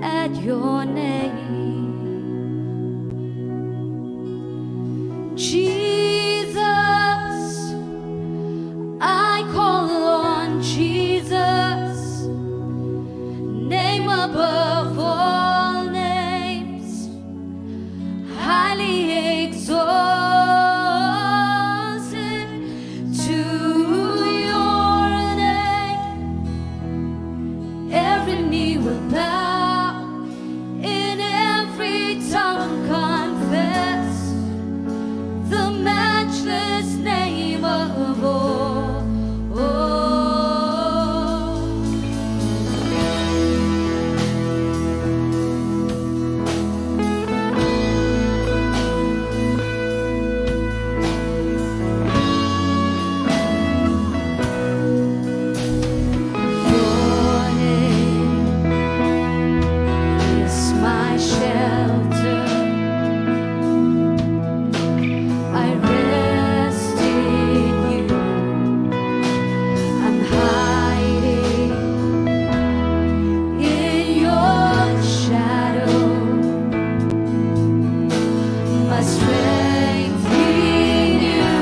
at your name. Jesus, I call on Jesus, name above all names, highly exalted. To your name, every knee will bow, in every tongue confess the matchless name of all. Your name is my shelter. I rest in you. I'm hiding in your shadow. My strength in you.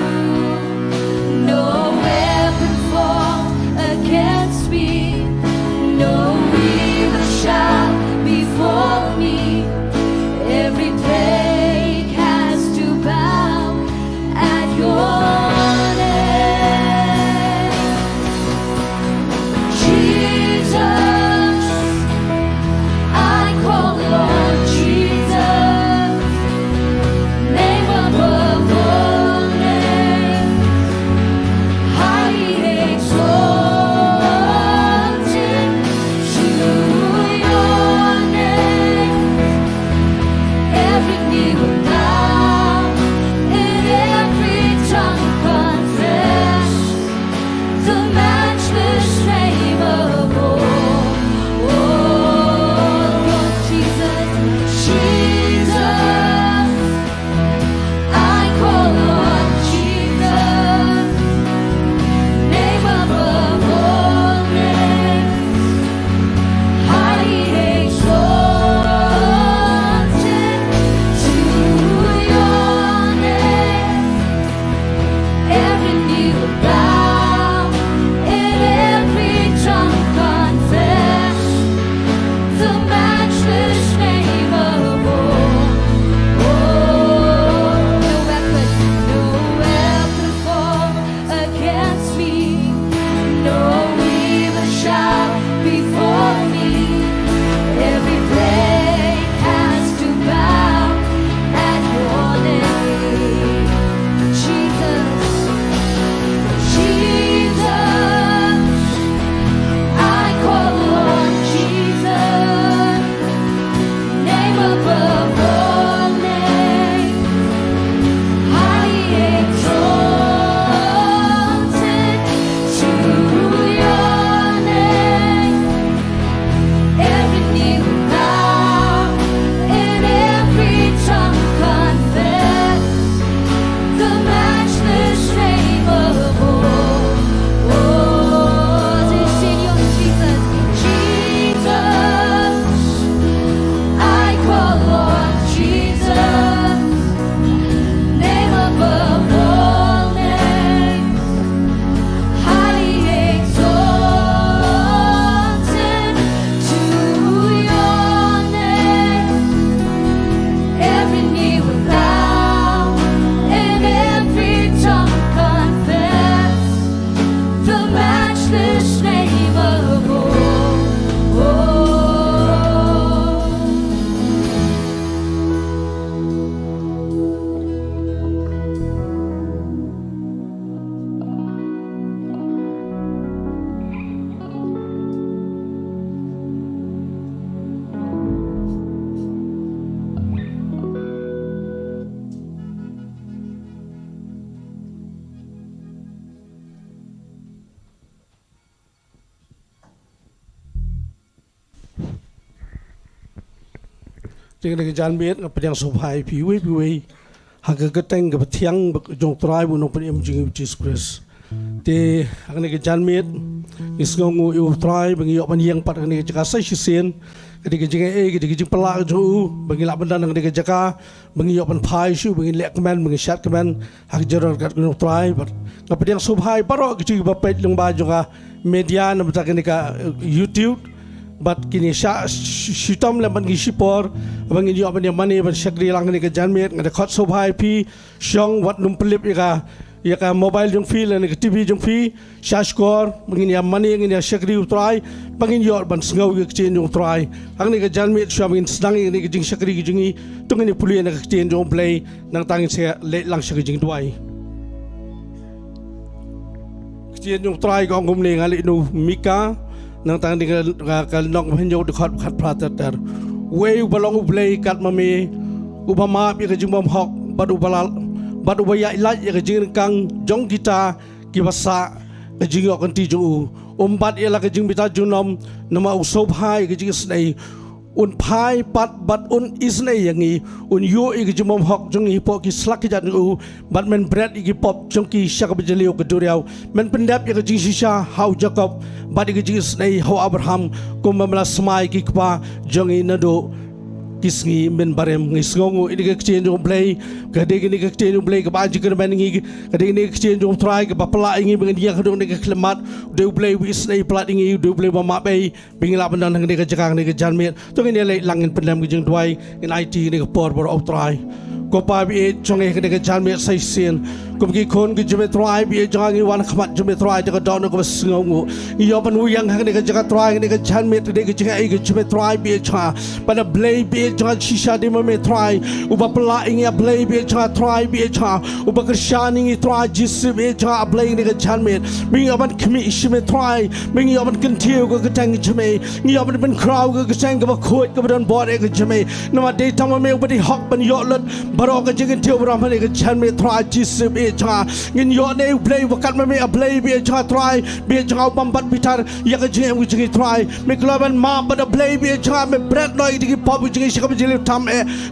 No weapon formed against me. No evil shall befall me. Every plague has to bow at your name. Jesus, I call on Jesus, name above all names, highly exalted. To your name, every knee will bow, and every tongue confess the matchless name of all. Oh, Lord Jesus, Jesus, I call on Jesus, name above all names, highly exalted. To your name, every knee will bow, and every tongue confess the matchless name of all. Oh, no weapon formed against me. No evil shall befall me. Every plague has to bow at your name. Jesus, Jesus, I call on Jesus, name above all names, highly exalted. To your name, every knee will bow, and every tongue confess the matchless name of all. Oh, Señor Jesus, Jesus, I call on Jesus, name above all names, highly exalted. To your name, every knee will bow, and every tongue confess the matchless name of all. Oh. จึงในการเมียนเป็นอย่างสบายผิวผิวหากกระเตงกับเทียงจงตรายบุญองค์พระเอ็มจิงจิสคริส Ti ang ni janmit isngongu u try bangi yok maniang pat ni jaka sai sisen kadi jing kadi jing pelak ju bangi lak bandan ni jaka bangi yok pan pai shu bangi lek man bangi shat man hak joror kat nu try but kapediang subhai paro ki ba pet lung ba juga media na batak ni ka YouTube but kini shitam le bangi shipor bangi yok ban mani ban shakri lang ni ka janmit ngada khot subhai pi shong wat num pelip ya ka mobile jong feel ni TV jong fi shashkor mangin ya mani ngin ya shakri utrai bangin yor ban sngau ge chen jong utrai ang ni ga janmit shamin sedang ni ge jing shakri ge jingi tung ni puli na ge chen jong play nang tangin se le lang shakri jing duai chen jong utrai gong gum le ngali nu mika nang tang ni ga nok hen yo de khat khat pratar we balong play kat mami ubama bi ge jing bom hok bad ubalal bad ubaya ilaj ya jing kang jong kita kibasa jing yo kan ti ju bad ya la jing bita junom nama usob hai jing snai un pai pat bad un isnai yangi un yo jing mom hok jong hi po ki slak jat u bad men bread ki pop jong ki shak bajeliu ka duriau men pendap ya jing shisha how jacob bad jing snai how abraham kum mamla smai ki kpa jong i nado kisngi men barem ngisngongu ini ke chen jong play kade ini ke chen jong play ke baji ke ben ngi kade ini ke chen jong try ke bapla ngi ben dia ke dong ke klemat de play wis nei plat ngi de play ba ma bei bing la ban nang ke jakang ni ke janmet to ngi le langin pendam ke jeng duai in IT ni ke por bor op try ko pa bi chong ke ke janmet sai sin ko ki kon ke jeme try bi jang ngi wan khamat jeme try ke don ko sngongu yo ban u yang ke jaga try ni ke janmet de ke jeng ai ke jeme try bi cha pada play bi jangan shisha di mame try uba pela ingi ablay bi cha try bi cha uba kershan ingi try jisib bi cha ablay ni ke janmet mingi aban kmi ishme try mingi aban kentiu ke ketang jeme ngi aban ben crowd ke ketang ke khot ke ban bor ke jeme nama de tama me uba di hok ban yo lut baro ke jeng tiu bram ni ke janmet try jisib bi cha ngin yo ne play wakat mame ablay bi cha try bi cha bambat bitar ya ke jeng ke jeng try me klaban ma ba ablay bi cha me bread noi di pop jeng kami jeli tam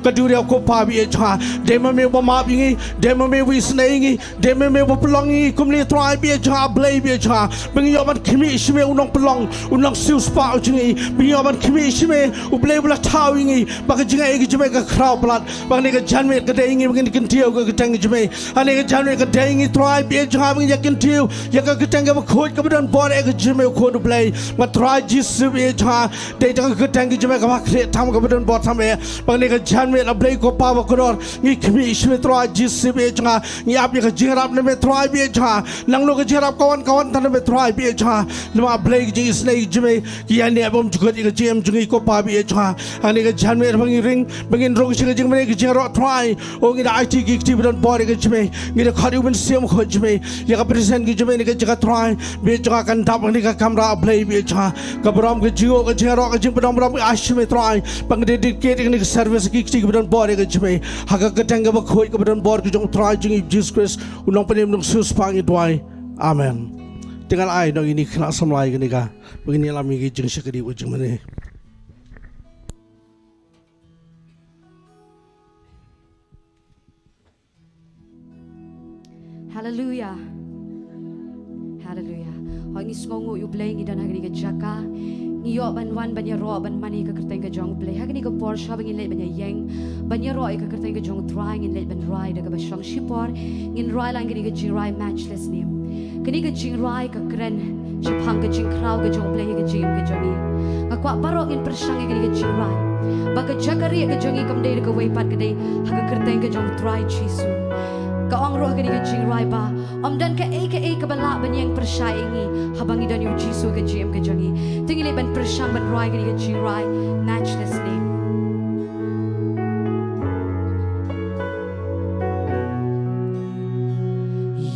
kaduri ko pa bi cha dema me ba ma bi dema me wi snai dema me ba pelongi kumli try bi cha blay bi cha bingi yoban kimi shime unong pelong unong siu spa jingi bingi yoban kimi shime u blay bla taw ngi ba ka jinga e jime ka kraw plat ba ne ka janme ka dei ngi bingi kin tiu ka tang jime ane ka janme ka dei ngi try bi cha bingi kin tiu ya ka tang ka khoj ka ban bor e ka jime ko du blay ma try jis bi cha dei ka tang jime ka ba kre tham ka ban bor tham bang ne ka janme la blay ko pa ba kodor ngi khmi shme try jis be cha ngi ap ye ka jingrap ne me try be cha nang lo ka jingrap kawan kawan tan me try be cha lama blay ji snai jime ki ane bom jugot ka jem jungi ko pa be cha ane ka janme bang ring bangin rong shi ka jing me ka jingra try o ngi da IT ki ti ban bor ka jime ngi da khari ben sem kho jime ya ka present ki jime ne ka jaga try be cha kan tap ni ka kamera blay be cha ka bram ka jigo ka jingra ka jing bram bram ashme try bang dedicate ni service ki ti kebetulan bor ke jeme haga ketang ke khoi kebetulan bor ke jong try jing Jesus Christ unong penim nong sus pang idwai amen tinggal ai dong ini kena samlai ke nika begini lami ki jing sekedi ujung mane Hallelujah. Hallelujah. Hangi smongo yu blay ngi dan hagni ka jaka ngi yo ban wan ban ya ro ban mani ka kerteng ka jong blay hagni ka por sha bangin le ban ya yang ban ya ro ka kerteng ka jong try ngin le ban rai da ka ba shang shipor ngin rai lang ngi ka jing rai matchless name kani ka jing rai ka kren chapang ka jing kraw ka jong blay ka jing ka jongi ka kwa baro ngin persang ngi ka jing rai ba ka jakari ka jongi kam dei ka way pat ka dei haga kerteng ka jong try chisu kaong roh ka ni jing rai ba dan ka ka bala banyang persyaingi habang idan yung jisu ka jim ka jangi tingili ban persyang ban rai ka ni jing rai matchless name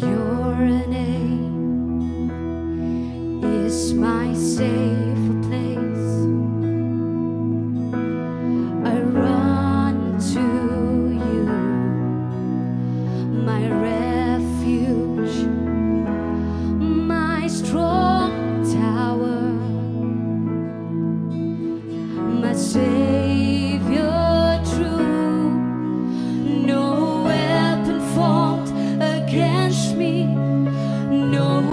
your name is my safe place I run to you my refuge, my strong tower, my Savior true. No weapon formed against me, no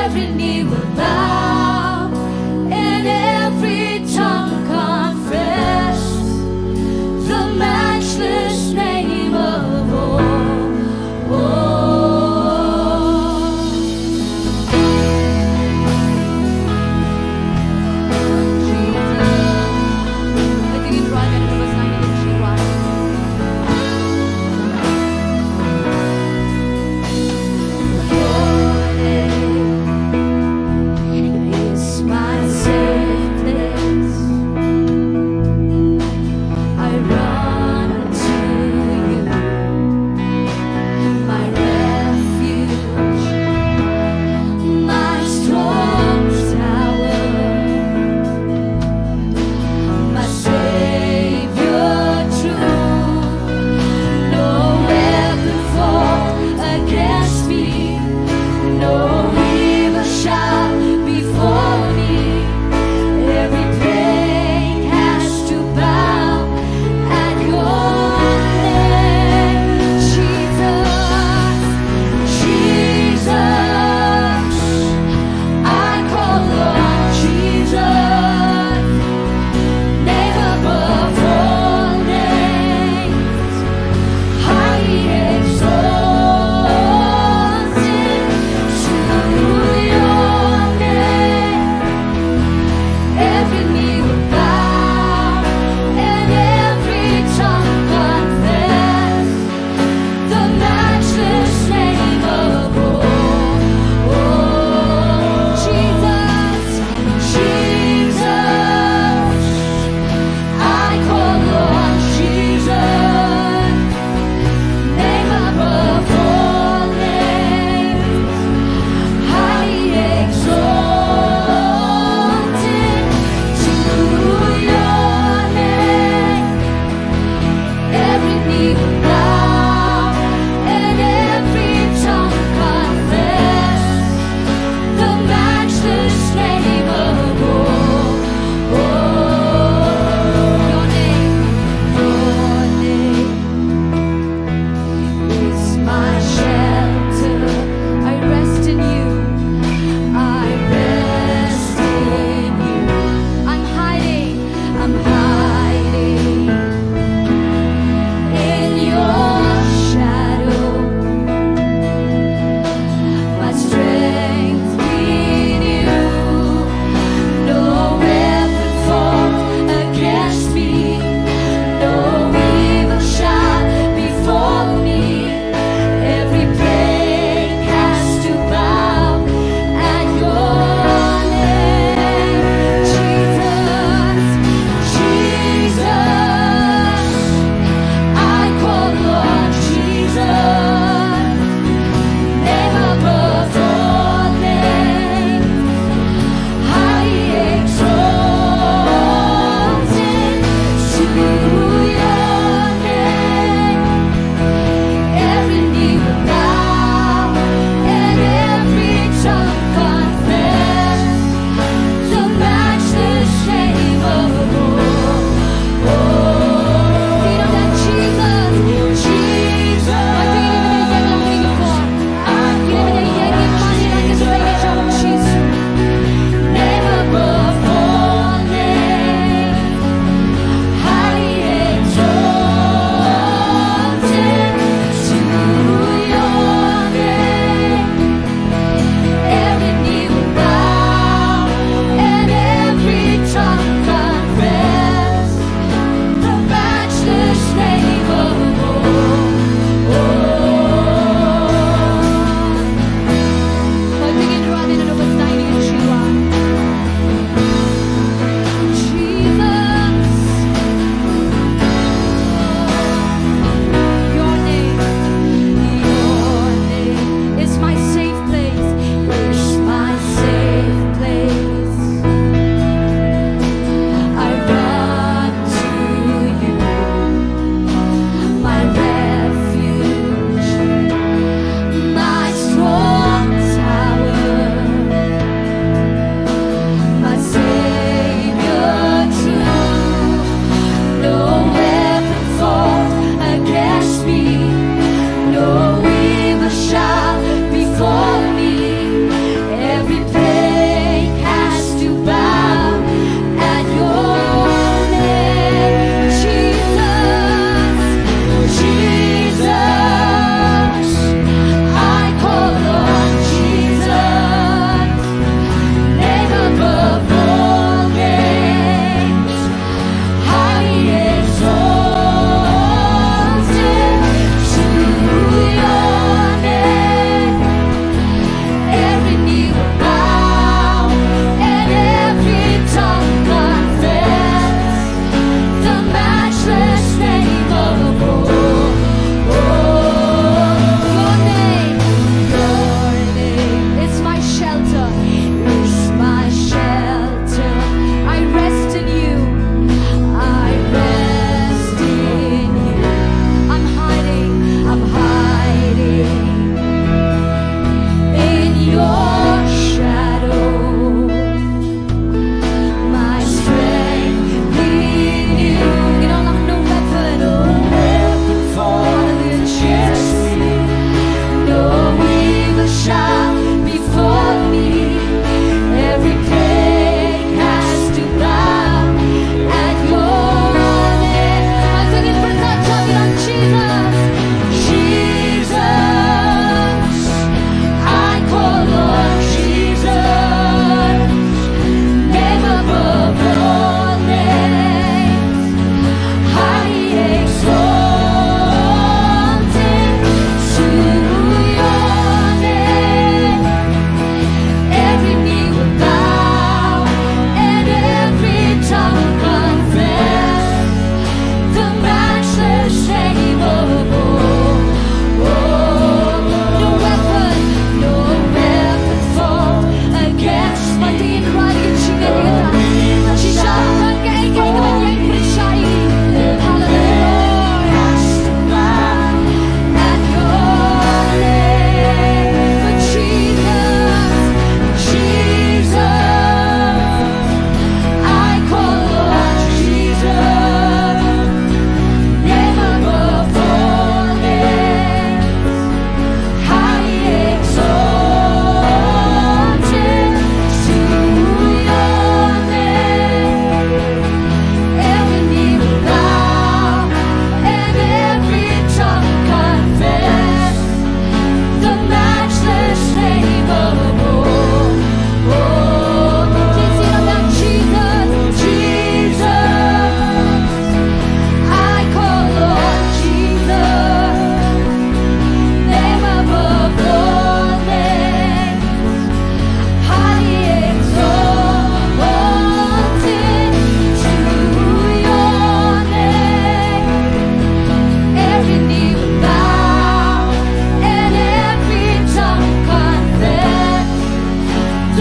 every knee will bow and every tongue confess the matchless name of all.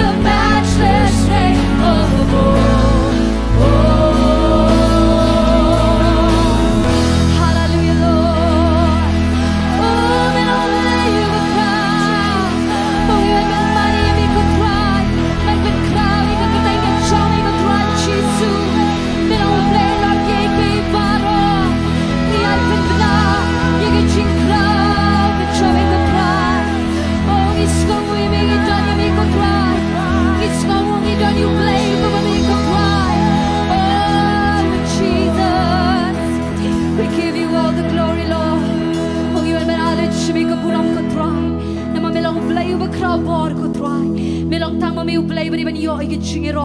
the matchless name of Hallelujah, Lord. Oh, men all lay you a crown. Oh, you have been money and we could cry. Men could cry, we could take a job, we could cry, Jesus. Men all lay like ye gave battle. We have been blood, you get Jingtip, but show me the cry. Oh, it's going to be done, you make a cry. It's going to be done, you play, but we make a cry. Oh, Jesus, we give you all the glory, Lord. Oh, you have been knowledge, make a purang could try. Na mamelong play, you a crowd bar could try. Melong tang mami play, but even you, I get chingero.